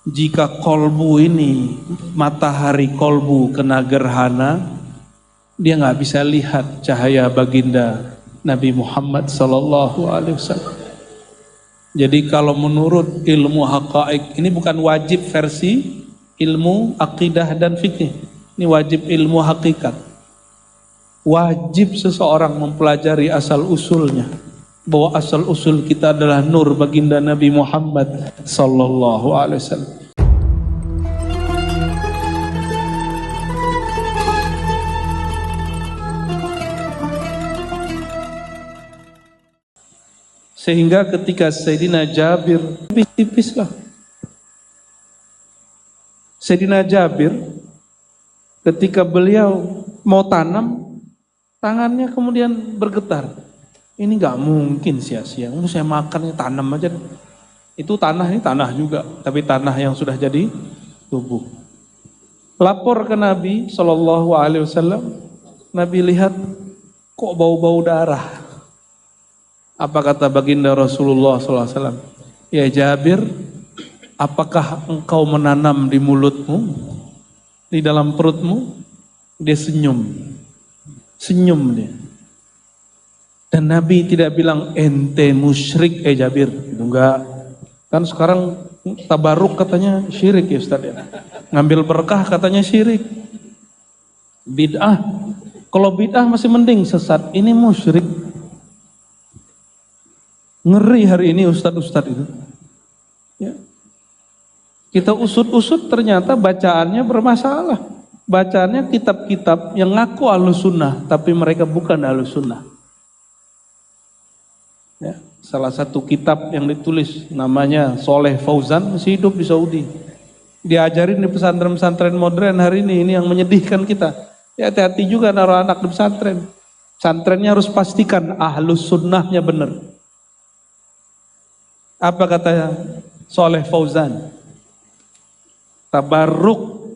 Jika kolbu ini, matahari kolbu kena gerhana, dia nggak bisa lihat cahaya baginda Nabi Muhammad sallallahu alaihi wasallam. Jadi kalau menurut ilmu haqa'iq, ini bukan wajib versi ilmu akidah dan fikih. Ini wajib ilmu hakikat. Wajib seseorang mempelajari asal usulnya. Bahwa asal usul kita adalah nur baginda Nabi Muhammad sallallahu alaihi wasallam. Sehingga ketika Sayyidina Jabir, tipis lah. Sayyidina Jabir ketika beliau mau tanam, tangannya kemudian bergetar. Ini gak mungkin sia-sia, saya makan, tanam aja. Itu tanah, ini tanah juga, tapi tanah yang sudah jadi tubuh. Lapor ke Nabi SAW, Nabi lihat kok bau-bau darah. Apa kata baginda Rasulullah SAW? Ya Jabir, apakah engkau menanam di mulutmu, di dalam perutmu? Dia senyum, senyum dia. Dan Nabi tidak bilang ente musyrik Jabir, itu enggak. Kan sekarang tabaruk katanya syirik ya Ustaz ya. Ngambil berkah katanya syirik. Bid'ah, kalau bid'ah masih mending, sesat ini musyrik. Ngeri hari ini ustadz-ustadz itu. Ya. Kita usut-usut ternyata bacaannya bermasalah. Bacaannya kitab-kitab yang ngaku ahlus sunnah, tapi mereka bukan ahlus sunnah. Ya. Salah satu kitab yang ditulis namanya Soleh Fauzan, masih hidup di Saudi. Diajarin di pesantren-pesantren modern hari ini yang menyedihkan kita. Ya hati-hati juga naruh anak di pesantren. Pesantrennya harus pastikan ahlus sunnahnya benar. Apa kata Soleh Fauzan? Tabarruk,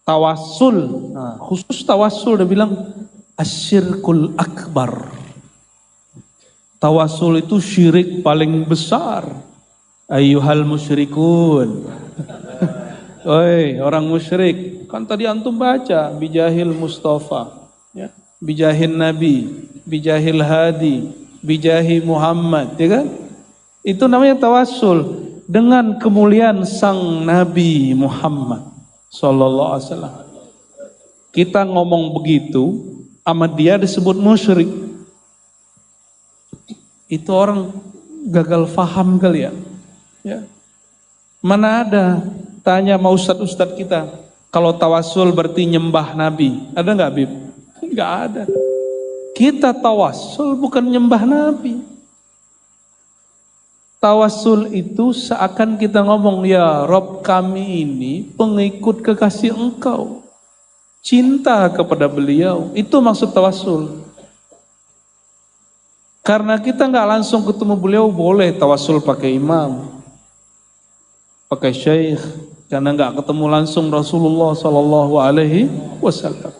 tawassul, nah, khusus tawassul dia bilang asyirkul akbar. Tawassul itu syirik paling besar. Ayyuhal musyrikun. Oi, orang musyrik. Kan tadi antum baca bijahil Mustafa, ya, bijahil Nabi, bijahil Hadi, bijahi Muhammad, ya kan? Itu namanya tawassul dengan kemuliaan sang Nabi Muhammad sallallahu alaihi wasallam. Kita ngomong begitu sama dia disebut musyrik. Itu orang gagal faham kali ya. Ya. Mana ada tanya sama ustadz-ustadz kita, kalau tawassul berarti nyembah Nabi. Ada nggak Bib? Nggak ada. Kita tawassul bukan nyembah Nabi. Tawassul itu seakan kita ngomong, ya Rob kami ini pengikut kekasih engkau. Cinta kepada beliau, itu maksud tawassul. Karena kita nggak langsung ketemu beliau, boleh tawassul pakai imam, pakai syekh. Karena nggak ketemu langsung Rasulullah Sallallahu Alaihi Wasallam.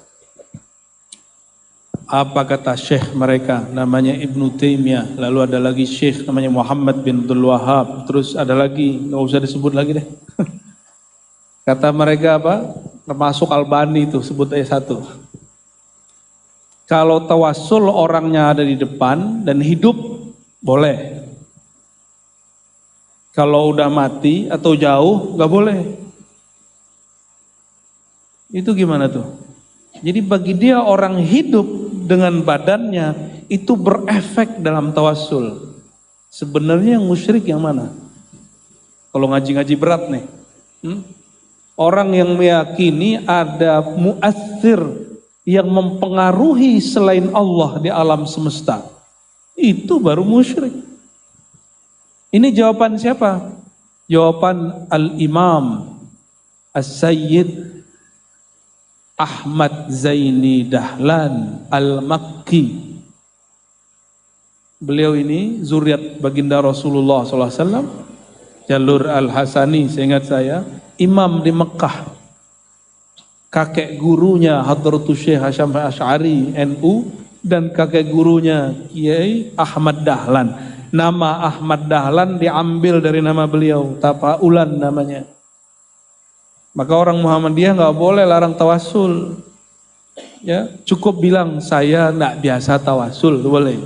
Apa kata syekh mereka, namanya Ibnu Taimiyah, lalu ada lagi syekh namanya Muhammad bin Abdul Wahab, terus ada lagi, nggak usah disebut lagi deh. Kata mereka apa? Termasuk Albani itu, sebut aja satu. Kalau tawassul orangnya ada di depan dan hidup, boleh. Kalau udah mati atau jauh, nggak boleh. Itu gimana tuh? Jadi bagi dia orang hidup dengan badannya itu berefek dalam tawassul. Sebenarnya yang musyrik yang mana? Kalau ngaji-ngaji berat nih. Orang yang meyakini ada muathir yang mempengaruhi selain Allah di alam semesta. Itu baru musyrik. Ini jawaban siapa? Jawaban Al-Imam As-Sayyid Ahmad Zaini Dahlan Al-Makki. Beliau ini zuriat baginda Rasulullah SAW, jalur Al-Hasani seingat saya, imam di Mekah. Kakek gurunya Hadratus Syekh Hasyim Asy'ari NU dan kakek gurunya Kiai Ahmad Dahlan. Nama Ahmad Dahlan diambil dari nama beliau, Tafaulan namanya. Maka orang Muhammadiyah nggak boleh larang tawasul. Ya, cukup bilang saya nggak biasa tawasul, boleh.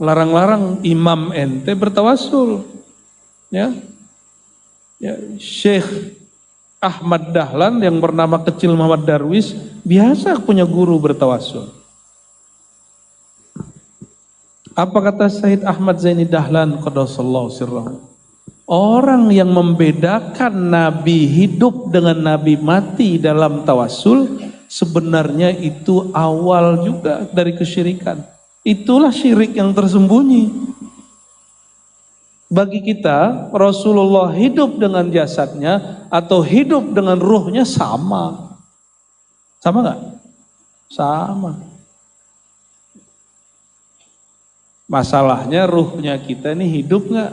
Larang-larang imam ente bertawasul. Ya. Ya, Syekh Ahmad Dahlan yang bernama kecil Muhammad Darwis biasa punya guru bertawasul. Apa kata Said Ahmad Zaini Dahlan qaddasallahu sirrahu? Orang yang membedakan Nabi hidup dengan Nabi mati dalam tawasul sebenarnya itu awal juga dari kesyirikan. Itulah syirik yang tersembunyi. Bagi kita Rasulullah hidup dengan jasadnya atau hidup dengan ruhnya sama. Sama nggak? Sama. Masalahnya ruhnya kita ini hidup nggak?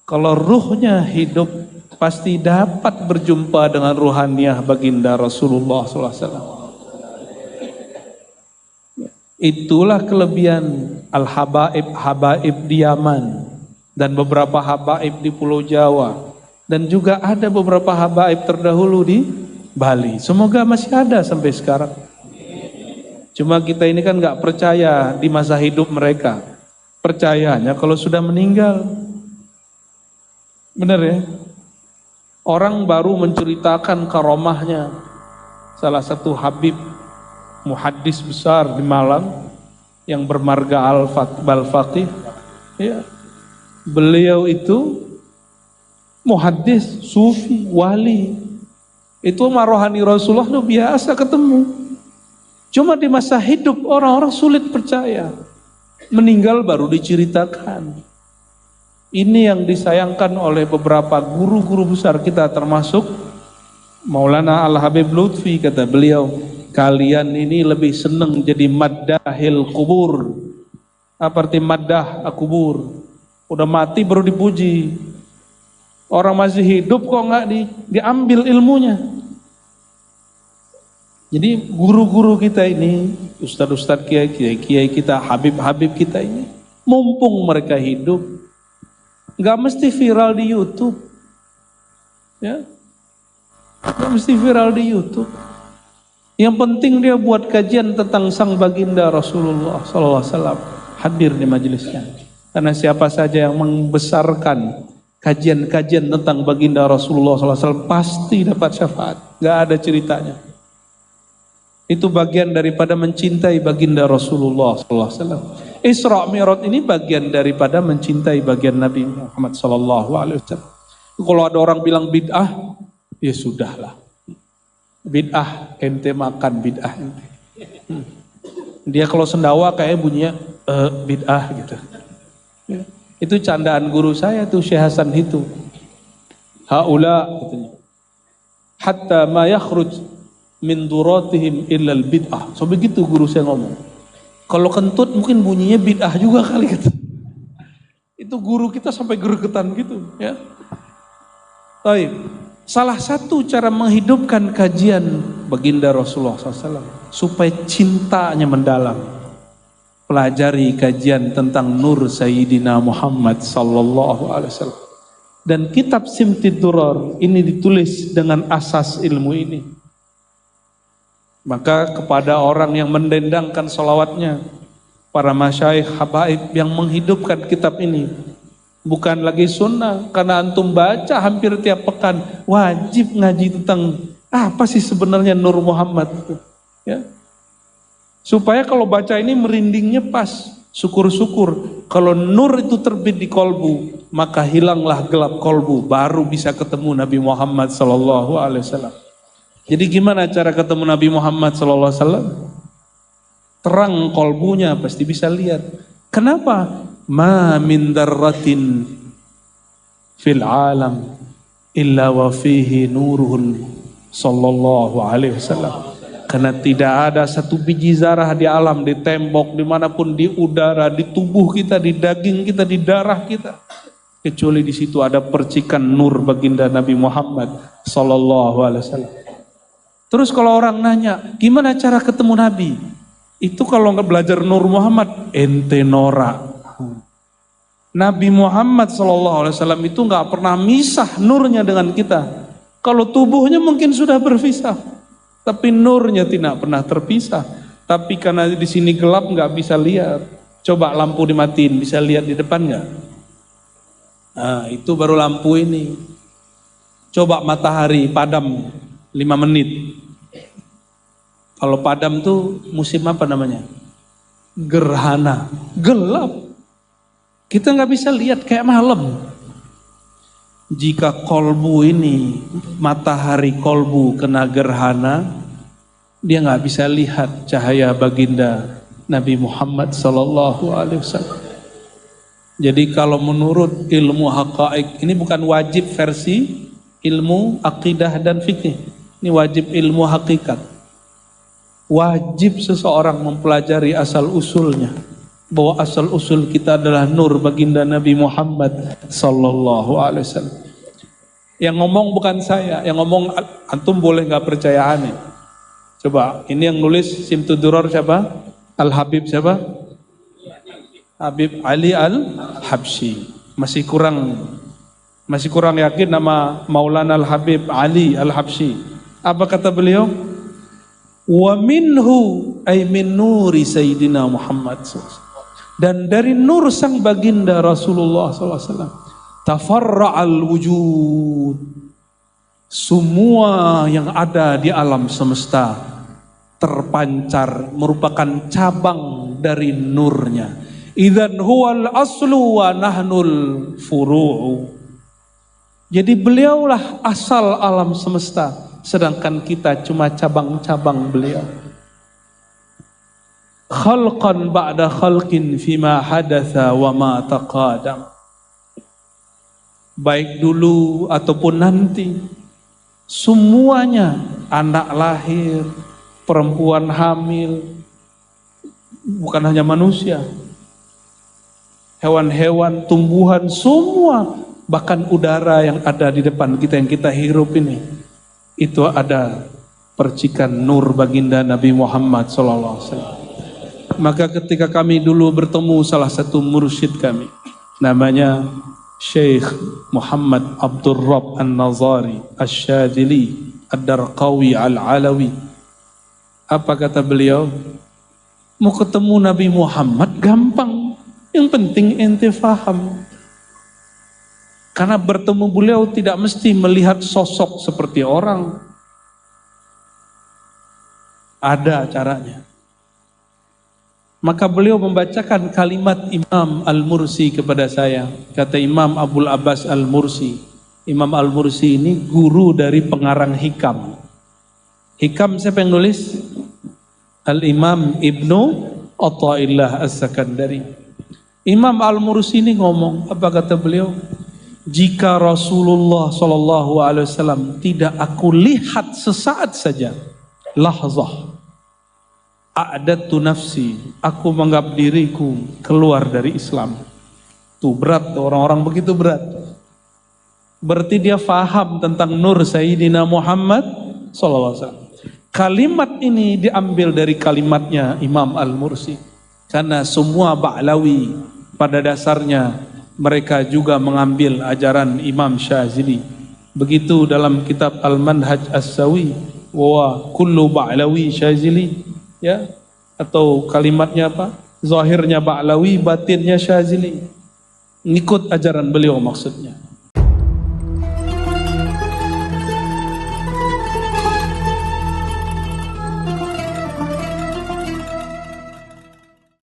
Kalau ruhnya hidup pasti dapat berjumpa dengan ruhaniyah baginda Rasulullah SAW. Itulah kelebihan al-habaib di Yaman dan beberapa habaib di Pulau Jawa dan juga ada beberapa habaib terdahulu di Bali. Semoga masih ada sampai sekarang. Cuma kita ini kan nggak percaya di masa hidup mereka. Percayanya kalau sudah meninggal. Benar ya? Orang baru menceritakan karomahnya. Salah satu habib muhaddis besar di Malang yang bermarga Al-Faqih. Ya. Beliau itu muhaddis, sufi, wali. Itu rohani Rasulullah itu biasa ketemu. Cuma di masa hidup orang-orang sulit percaya. Meninggal baru diceritakan. Ini yang disayangkan oleh beberapa guru-guru besar kita termasuk Maulana Al-Habib Lutfi, kata beliau, kalian ini lebih senang jadi maddahil kubur. Apa arti maddah kubur? Udah mati baru dipuji. Orang masih hidup kok nggak diambil ilmunya. Jadi guru-guru kita ini, ustadz-ustadz kiai kita, habib-habib kita ini, mumpung mereka hidup, nggak mesti viral di YouTube, ya, nggak mesti viral di YouTube. Yang penting dia buat kajian tentang sang baginda Rasulullah SAW, hadir di majelisnya. Karena siapa saja yang membesarkan kajian-kajian tentang baginda Rasulullah SAW pasti dapat syafaat, nggak ada ceritanya. Itu bagian daripada mencintai baginda Rasulullah SAW. Isra Mi'raj ini bagian daripada mencintai bagian Nabi Muhammad SAW. Kalau ada orang bilang bid'ah, ya sudahlah. Bid'ah, ente makan bid'ah ente. Dia kalau sendawa kayak bunyinya bid'ah gitu. Ya. Itu candaan guru saya tuh Syekh Hasan itu. Haula katanya. Hatta ma yakhruj min duratihim illal bid'ah. So begitu guru saya ngomong. Kalau kentut mungkin bunyinya bid'ah juga kali gitu. Itu guru kita sampai gregetan gitu ya. Baik. Salah satu cara menghidupkan kajian baginda Rasulullah SAW supaya cintanya mendalam. Pelajari kajian tentang Nur Sayyidina Muhammad sallallahu alaihi wasallam. Dan kitab Simtid Durar ini ditulis dengan asas ilmu ini. Maka kepada orang yang mendendangkan salawatnya, para masyayikh habaib yang menghidupkan kitab ini, bukan lagi sunnah, karena antum baca hampir tiap pekan, wajib ngaji tentang apa sih sebenarnya Nur Muhammad itu, ya. Supaya kalau baca ini merindingnya pas, syukur-syukur. Kalau nur itu terbit di kolbu, maka hilanglah gelap kolbu, baru bisa ketemu Nabi Muhammad sallallahu alaihi wasallam. Jadi gimana cara ketemu Nabi Muhammad SAW? Terang kolbunya pasti bisa lihat. Kenapa? Ma min darratin fil alam illa wa fihi nurun sallallahu alaihi wasallam. Karena tidak ada satu biji zarah di alam, di tembok, dimanapun, di udara, di tubuh kita, di daging kita, di darah kita, kecuali di situ ada percikan nur baginda Nabi Muhammad sallallahu alaihi wasallam. Terus kalau orang nanya, gimana cara ketemu Nabi? Itu kalau nggak belajar Nur Muhammad, ente norak. Nabi Muhammad SAW itu nggak pernah misah nurnya dengan kita. Kalau tubuhnya mungkin sudah berpisah, tapi nurnya tidak pernah terpisah. Tapi karena di sini gelap nggak bisa lihat. Coba lampu dimatiin, bisa lihat di depan nggak? Nah, itu baru lampu ini. Coba matahari padam 5 menit. Kalau padam tuh musim apa namanya? Gerhana, gelap. Kita nggak bisa lihat kayak malam. Jika kolbu ini, matahari kolbu kena gerhana, dia nggak bisa lihat cahaya baginda Nabi Muhammad Sallallahu Alaihi Wasallam. Jadi kalau menurut ilmu haqa'iq, ini bukan wajib versi ilmu akidah dan fikih. Ini wajib ilmu hakikat. Wajib seseorang mempelajari asal usulnya. Bahwa asal usul kita adalah nur baginda Nabi Muhammad Sallallahu Alaihi Wasallam. Yang ngomong bukan saya, yang ngomong antum boleh nggak percaya aneh. Coba, ini yang nulis Simtuduror siapa? Al-Habib siapa? Habib Ali Al-Habsyi. Masih kurang yakin nama Maulana Al-Habib Ali Al-Habsyi. Apa kata beliau? Wa minhu ay min nuri Sayyidina Muhammad SAW. Dan dari nur sang baginda Rasulullah SAW, tafarra'al wujud, semua yang ada di alam semesta terpancar merupakan cabang dari nurnya. Idzan huwal aslu wa nahnul furu'u. Jadi beliaulah asal alam semesta, sedangkan kita cuma cabang-cabang beliau. Khalqan ba'da khalqin fima hadatha wa ma taqadam. Baik dulu ataupun nanti, semuanya, anak lahir, perempuan hamil, bukan hanya manusia, hewan-hewan, tumbuhan, semua, bahkan udara yang ada di depan kita yang kita hirup ini, itu ada percikan nur baginda Nabi Muhammad SAW. Maka ketika kami dulu bertemu salah satu mursyid kami, namanya Syekh Muhammad Abdul Rabb An-Nazari Asy-Syadzili Ad-Darqawi Al-Alawi, apa kata beliau? Mau ketemu Nabi Muhammad gampang, yang penting ente faham. Karena bertemu beliau tidak mesti melihat sosok seperti orang, ada caranya. Maka beliau membacakan kalimat Imam Al-Mursi kepada saya. Kata Imam Abul Abbas Al-Mursi. Imam Al-Mursi ini guru dari pengarang hikam. Hikam siapa yang nulis? Al-Imam Ibnu Athaillah As-Sakandari. Imam Al-Mursi ini ngomong, apa kata beliau? Jika Rasulullah SAW tidak aku lihat sesaat saja, lahzah, a'dadtu nafsi, aku menganggap diriku keluar dari Islam. Tuh berat, orang-orang begitu berat. Berarti dia faham tentang nur Sayyidina Muhammad SAW. Kalimat ini diambil dari kalimatnya Imam Al-Mursi. Karena semua Ba'lawi pada dasarnya mereka juga mengambil ajaran Imam Syadzili. Begitu dalam kitab Al-Manhaj As-Sawi, wa kullu Ba'lawi Syadzili. Ya, atau kalimatnya apa? Zahirnya Ba'lawi, batinnya Syadzili. Ngikut ajaran beliau maksudnya.